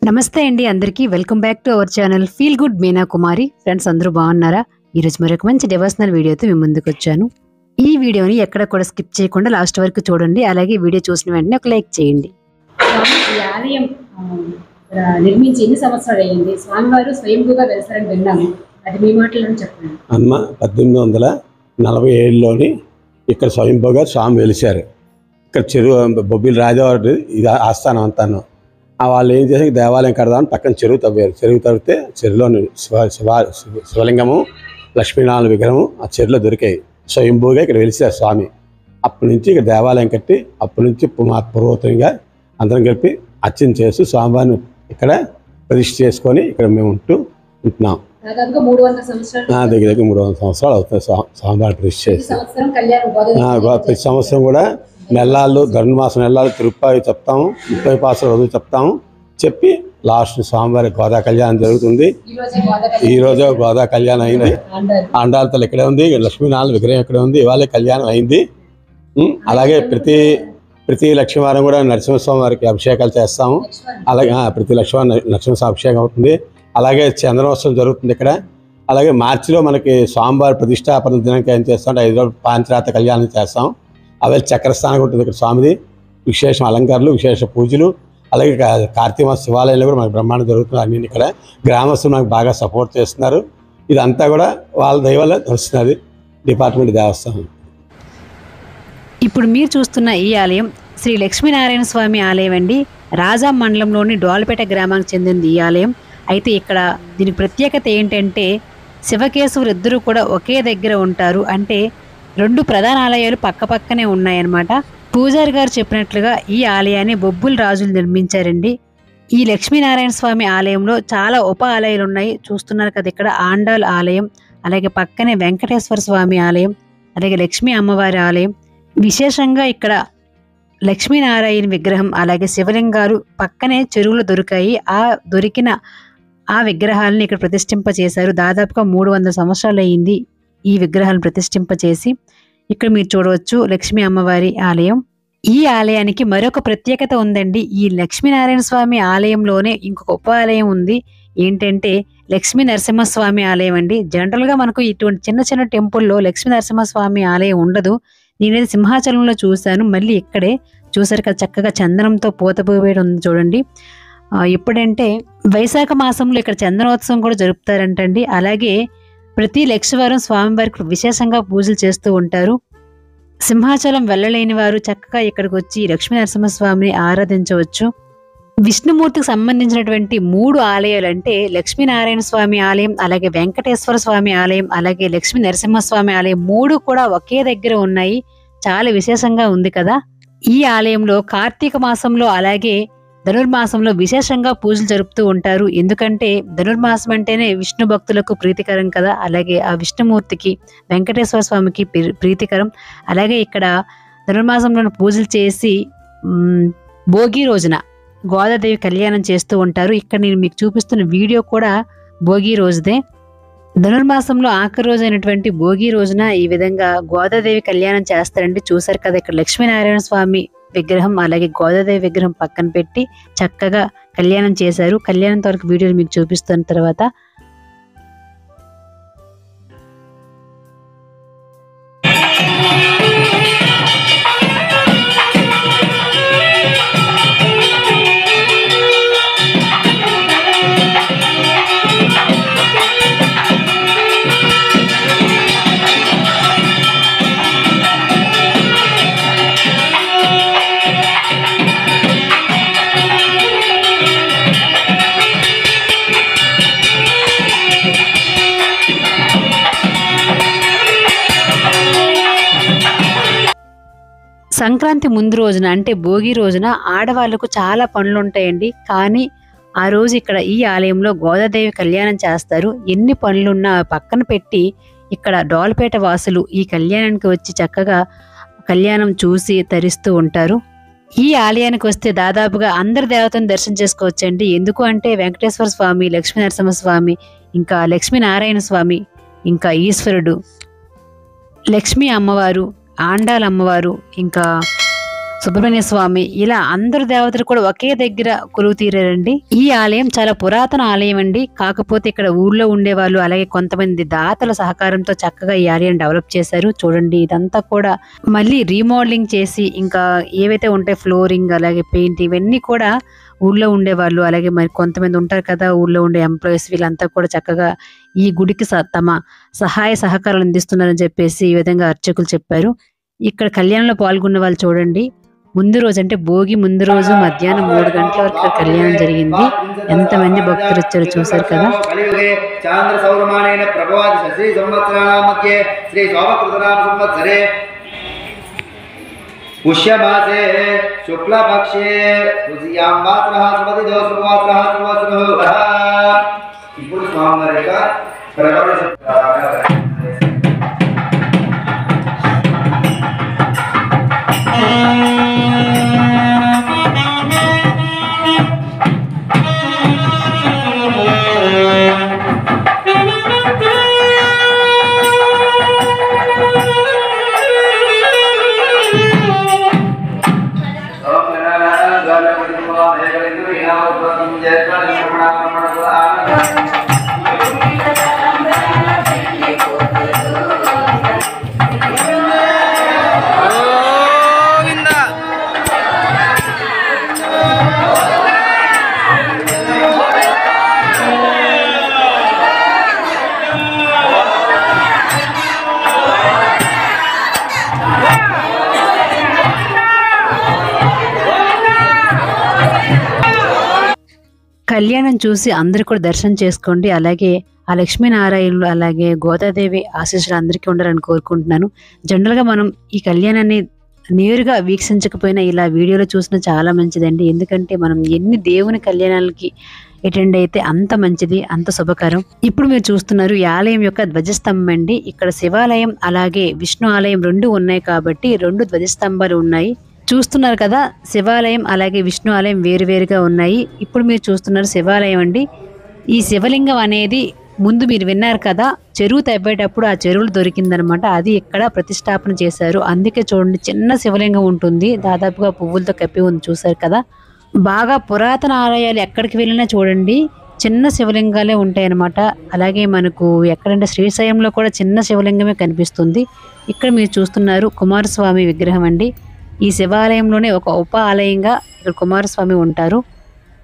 నమస్తే అండి అందరికీ welcome back to our channel feel good Meena Kumari. Friends అందరూ బాగున్నారా? ఈరోజు మరొక మంచి డివోషనల్ వీడియోతో మీ ముందుకు వచ్చాను. ఈ వీడియోని ఎక్కడ కూడా స్కిప్ చేయకుండా లాస్ట్ వరకు చూడండి. అలాగే వీడియో చూసిన వెంటనే ఒక లైక్ చేయండి. ఈ ఆలయం నిర్మించి ఎన్ని సంవత్సరాలు అయ్యింది? స్వామివారు స్వయంభూగా వెళ్తారని విన్నాము, అది మీ మాటలను చెప్పండి. అమ్మ 1847లోని ఇక్కడ స్వయంభూగా స్వామి వెలిశారు. ఇక్కడ చెరువు బొబ్బిలి రాజావారి ఇది ఆస్థానం అంతాను. వాళ్ళు ఏం చేసి దేవాలయం కడదామని పక్కన చెరువు తవ్వారు. చెరువు తవ్వితే చెరువులోని శివలింగము, లక్ష్మీనారాయణ విగ్రహము ఆ చెరువులో దొరికాయి. స్వయంభూగా ఇక్కడ వెలిశారు స్వామి. అప్పటి నుంచి ఇక్కడ దేవాలయం కట్టి అప్పటి నుంచి పూర్వతంగా అందరం కలిపి అర్చన చేస్తూ స్వామివారిని ఇక్కడ ప్రతిష్ఠ చేసుకొని ఇక్కడ మేము ఉంటున్నాం. దాదాపుగా 300 సంవత్సరాలు దగ్గర 300 సంవత్సరాలు అవుతుంది స్వామివారి ప్రతిష్ఠ చేసి. ప్రతి సంవత్సరం కూడా నెల్లాళ్ళు ధనుర్మాసం నెల్లాళ్ళు తిరుపతి చెప్తాము, 30 పాసలు రోజు చెప్తాము. చెప్పి లాస్ట్ స్వామివారి గోదా కళ్యాణం జరుగుతుంది. ఈరోజు గోదా కళ్యాణం అయింది. ఆండాలతలు ఇక్కడే ఉంది, లక్ష్మీనారాయణ విగ్రహం ఇక్కడే ఉంది. ఇవాళ కళ్యాణం అయింది. అలాగే ప్రతి లక్ష్మీవారం కూడా నరసింహస్వామి వారికి అభిషేకాలు చేస్తాము. అలాగే ప్రతి నరసింహస్వామి అభిషేకం అవుతుంది. అలాగే చంద్రోత్సవం జరుగుతుంది ఇక్కడ. అలాగే మార్చిలో మనకి స్వామివారి ప్రతిష్టాపన దినానికి ఏం చేస్తామంటే 5 రోజులు పాంచరాత్ర కళ్యాణం చేస్తాం. అవే చక్రస్థానం ఉంటుంది ఇక్కడ స్వామిది. విశేష అలంకారాలు, విశేష పూజలు. అలాగే కార్తీక మాస శివాలయంలో కూడా మనకు బ్రహ్మాండం జరుగుతుంది. అన్ని ఇక్కడ గ్రామస్తులు మనకు బాగా సపోర్ట్ చేస్తున్నారు. ఇదంతా కూడా వాళ్ళ దయవల్ల వస్తున్నది డిపార్ట్మెంట్ దేవస్థానం. ఇప్పుడు మీరు చూస్తున్న ఈ ఆలయం శ్రీ లక్ష్మీనారాయణ స్వామి ఆలయం అండి. రాజా మండలంలోని డోల్పేట గ్రామానికి చెందింది ఈ ఆలయం. అయితే ఇక్కడ దీని ప్రత్యేకత ఏంటంటే శివకేశవులు ఇద్దరూ కూడా ఒకే దగ్గర ఉంటారు. అంటే 2 ప్రధాన ఆలయాలు పక్కపక్కనే ఉన్నాయన్నమాట. పూజారి గారు చెప్పినట్లుగా ఈ ఆలయాన్ని బొబ్బుల రాజులు నిర్మించారండి. ఈ లక్ష్మీనారాయణ స్వామి ఆలయంలో చాలా ఉప ఆలయాలు ఉన్నాయి. చూస్తున్నారు కదా, ఇక్కడ ఆండాల్ ఆలయం, అలాగే పక్కనే వెంకటేశ్వర స్వామి ఆలయం, అలాగే లక్ష్మీ అమ్మవారి ఆలయం. విశేషంగా ఇక్కడ లక్ష్మీనారాయణ విగ్రహం అలాగే శివలింగాలు పక్కనే చెరువులు దొరికాయి. దొరికిన ఆ విగ్రహాలను ఇక్కడ ప్రతిష్ఠింపచేశారు. దాదాపుగా 300 సంవత్సరాలు అయ్యింది ఈ విగ్రహాలను ప్రతిష్ఠింపచేసి. ఇక్కడ మీరు చూడవచ్చు లక్ష్మీ అమ్మవారి ఆలయం. ఈ ఆలయానికి మరొక ప్రత్యేకత ఉందండి. ఈ లక్ష్మీనారాయణ స్వామి ఆలయంలోనే ఇంకొక ఉప ఆలయం ఉంది. ఏంటంటే లక్ష్మీ నరసింహస్వామి ఆలయం అండి. జనరల్గా మనకు ఇటువంటి చిన్న చిన్న టెంపుల్లో లక్ష్మీ నరసింహస్వామి ఆలయం ఉండదు. నేనైతే సింహాచలంలో చూశాను. మళ్ళీ ఇక్కడే చూసారు కదా, చక్కగా చందనంతో పూతపోయేది ఉంది చూడండి. ఎప్పుడంటే వైశాఖ మాసంలో ఇక్కడ చందనోత్సవం కూడా జరుపుతారంటండి. అలాగే ప్రతి లక్షవారం స్వామివారికి విశేషంగా పూజలు చేస్తూ ఉంటారు. సింహాచలం వెళ్ళలేని వారు చక్కగా ఇక్కడికి వచ్చి లక్ష్మీ నరసింహస్వామిని ఆరాధించవచ్చు. విష్ణుమూర్తికి సంబంధించినటువంటి 3 ఆలయాలు అంటే లక్ష్మీనారాయణ స్వామి ఆలయం, అలాగే వెంకటేశ్వర స్వామి ఆలయం, అలాగే లక్ష్మీ నరసింహస్వామి ఆలయం 3 కూడా ఒకే దగ్గర ఉన్నాయి. చాలా విశేషంగా ఉంది కదా. ఈ ఆలయంలో కార్తీక మాసంలో అలాగే ధనుర్మాసంలో విశేషంగా పూజలు జరుపుతూ ఉంటారు. ఎందుకంటే ధనుర్మాసం అంటేనే విష్ణు భక్తులకు ప్రీతికరం కదా. అలాగే ఆ విష్ణుమూర్తికి వెంకటేశ్వర స్వామికి ప్రీతికరం. అలాగే ఇక్కడ ధనుర్మాసంలో పూజలు చేసి భోగి రోజున గోదాదేవి కళ్యాణం చేస్తూ ఉంటారు. ఇక్కడ నేను మీకు చూపిస్తున్న వీడియో కూడా భోగి రోజుదే. ధనుర్మాసంలో ఆఖరి రోజు అయినటువంటి భోగి రోజున ఈ విధంగా గోదాదేవి కళ్యాణం చేస్తారండి. చూసారు కదా, ఇక్కడ లక్ష్మీనారాయణ స్వామి విగ్రహం అలాగే గోదాదేవి విగ్రహం పక్కన పెట్టి చక్కగా కళ్యాణం చేశారు. కళ్యాణం వరకు వీడియోలు మీకు చూపిస్తున్న తర్వాత సంక్రాంతి ముందు రోజున అంటే భోగి రోజున ఆడవాళ్లకు చాలా పనులు ఉంటాయండి. కానీ ఆ రోజు ఇక్కడ ఈ ఆలయంలో గోదాదేవి కళ్యాణం చేస్తారు. ఎన్ని పనులున్నా పక్కన పెట్టి ఇక్కడ డోల్పేట వాసులు ఈ కళ్యాణానికి వచ్చి చక్కగా కళ్యాణం చూసి తరిస్తూ ఉంటారు. ఈ ఆలయానికి వస్తే దాదాపుగా అందరి దేవతను దర్శనం చేసుకోవచ్చండి. ఎందుకు అంటే వెంకటేశ్వర స్వామి, లక్ష్మీ నరసింహస్వామి, ఇంకా లక్ష్మీనారాయణ స్వామి, ఇంకా ఈశ్వరుడు, లక్ష్మీ అమ్మవారు, ఆండాల్ అమ్మవారు, ఇంకా సుబ్రహ్మణ్య స్వామి ఇలా అందరు దేవతలు కూడా ఒకే దగ్గర కొలువు తీరారండి. ఈ ఆలయం చాలా పురాతన ఆలయం అండి. కాకపోతే ఇక్కడ ఊళ్ళో ఉండేవాళ్ళు అలాగే కొంతమంది దాతల సహకారంతో చక్కగా ఈ ఆలయం డెవలప్ చేశారు. చూడండి ఇదంతా కూడా మళ్ళీ రీమోడలింగ్ చేసి ఇంకా ఏవైతే ఉంటాయి ఫ్లోరింగ్ అలాగే పెయింట్ ఇవన్నీ కూడా ఊళ్ళో ఉండేవాళ్ళు అలాగే మరి కొంతమంది ఉంటారు కదా ఊళ్ళో ఉండే ఎంప్లాయీస్ వీళ్ళంతా కూడా చక్కగా ఈ గుడికి తమ సహాయ సహకారాలు అందిస్తున్నారని చెప్పేసి ఈ విధంగా అర్చకులు చెప్పారు. ఇక్కడ కళ్యాణంలో పాల్గొన్న వాళ్ళు చూడండి ముందు రోజు అంటే భోగి ముందు రోజు మధ్యాహ్నం 3 గంటల వరకు ఇక్కడ కళ్యాణం జరిగింది. ఎంతమంది భక్తులు వచ్చారో చూసారు కదా. చాంద్ర సౌరమానేన ప్రభవాది శ్రీ సంవత్సరాణాం మధ్యే శ్రీ శోభకృతనామ సంవత్సరే పుష్యమాసే శుక్లపక్షే తృతీయాం వాసరః సుమతిదో సంవత్సరః సంవత్సరః. ఇప్పుడు స్వామివారి యొక్క ప్రకటన కళ్యాణం చూసి అందరు కూడా దర్శనం చేసుకోండి. అలాగే ఆ లక్ష్మీనారాయణులు అలాగే గోదాదేవి ఆశీస్సులు అందరికీ ఉండాలని కోరుకుంటున్నాను. జనరల్గా మనం ఈ కళ్యాణాన్ని నేరుగా వీక్షించకపోయినా ఇలా వీడియోలో చూసినా చాలా మంచిదండి. ఎందుకంటే మనం ఎన్ని దేవుని కళ్యాణాలకి అటెండ్ అయితే అంత మంచిది, అంత శుభకరం. ఇప్పుడు మీరు చూస్తున్నారు ఈ ఆలయం యొక్క ధ్వజస్తంభం అండి. ఇక్కడ శివాలయం అలాగే విష్ణు ఆలయం 2 ఉన్నాయి కాబట్టి 2 ధ్వజస్తంభాలు ఉన్నాయి. చూస్తున్నారు కదా శివాలయం అలాగే విష్ణు ఆలయం వేరువేరుగా ఉన్నాయి. ఇప్పుడు మీరు చూస్తున్నారు శివాలయం అండి. ఈ శివలింగం అనేది ముందు మీరు విన్నారు కదా చెరువు తవ్వేటప్పుడు ఆ చెరువులు దొరికిందనమాట. అది ఇక్కడ ప్రతిష్టాపన చేశారు. అందుకే చూడండి చిన్న శివలింగం ఉంటుంది, దాదాపుగా పువ్వులతో కప్పి ఉంది. చూసారు కదా బాగా పురాతన ఆలయాలు ఎక్కడికి వెళ్ళినా చూడండి చిన్న శివలింగాలే ఉంటాయన్నమాట. అలాగే మనకు ఎక్కడంటే శ్రీశైలంలో కూడా చిన్న శివలింగమే కనిపిస్తుంది. ఇక్కడ మీరు చూస్తున్నారు కుమారస్వామి విగ్రహం అండి. ఈ శివాలయంలోనే ఒక ఉప ఆలయంగా ఇక్కడ కుమారస్వామి ఉంటారు.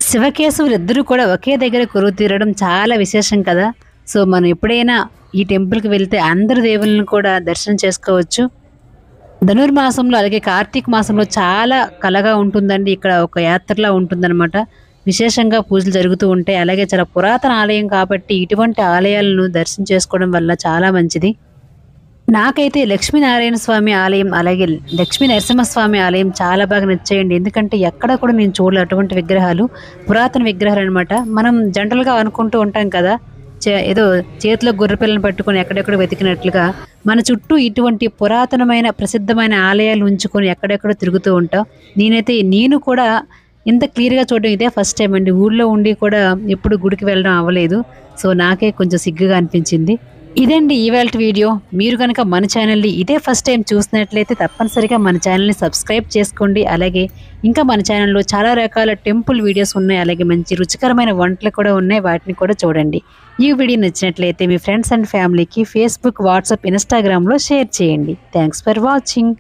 శివకేశవులు ఇద్దరు కూడా ఒకే దగ్గర కొలువు తీరడం చాలా విశేషం కదా. సో మనం ఎప్పుడైనా ఈ టెంపుల్కి వెళ్తే అందరు దేవుళ్ళని కూడా దర్శనం చేసుకోవచ్చు. ధనుర్మాసంలో అలాగే కార్తీక మాసంలో చాలా కలగా ఉంటుందండి. ఇక్కడ ఒక యాత్రలా ఉంటుందన్నమాట. విశేషంగా పూజలు జరుగుతూ ఉంటాయి. అలాగే చాలా పురాతన ఆలయం కాబట్టి ఇటువంటి ఆలయాలను దర్శనం చేసుకోవడం వల్ల చాలా మంచిది. నాకైతే లక్ష్మీనారాయణ స్వామి ఆలయం అలాగే లక్ష్మీ నరసింహస్వామి ఆలయం చాలా బాగా నచ్చాయండి. ఎందుకంటే ఎక్కడ కూడా నేను చూడలే అటువంటి విగ్రహాలు, పురాతన విగ్రహాలు అనమాట. మనం జనరల్గా అనుకుంటూ ఉంటాం కదా ఏదో చేతిలో గొర్రెపిల్లని పట్టుకొని ఎక్కడెక్కడ వెతికినట్లుగా మన చుట్టూ ఇటువంటి పురాతనమైన ప్రసిద్ధమైన ఆలయాలు ఉంచుకొని ఎక్కడెక్కడో తిరుగుతూ ఉంటాం. నేను కూడా ఇంత క్లియర్గా చూడడం ఇదే ఫస్ట్ టైం అండి. ఊళ్ళో ఉండి కూడా ఎప్పుడు గుడికి వెళ్ళడం అవ్వలేదు. సో నాకే కొంచెం సిగ్గుగా అనిపించింది. ఇదండి ఇవాళ వీడియో. మీరు కనుక మన ఛానల్ని ఇదే ఫస్ట్ టైం చూసినట్లయితే తప్పనిసరిగా మన ఛానల్ని సబ్స్క్రైబ్ చేసుకోండి. అలాగే ఇంకా మన ఛానల్లో చాలా రకాల టెంపుల్ వీడియోస్ ఉన్నాయి. అలాగే మంచి రుచికరమైన వంటలు కూడా ఉన్నాయి, వాటిని కూడా చూడండి. ఈ వీడియో నచ్చినట్లయితే మీ ఫ్రెండ్స్ అండ్ ఫ్యామిలీకి ఫేస్బుక్, వాట్సాప్, ఇన్స్టాగ్రామ్లో షేర్ చేయండి. Thanks for watching.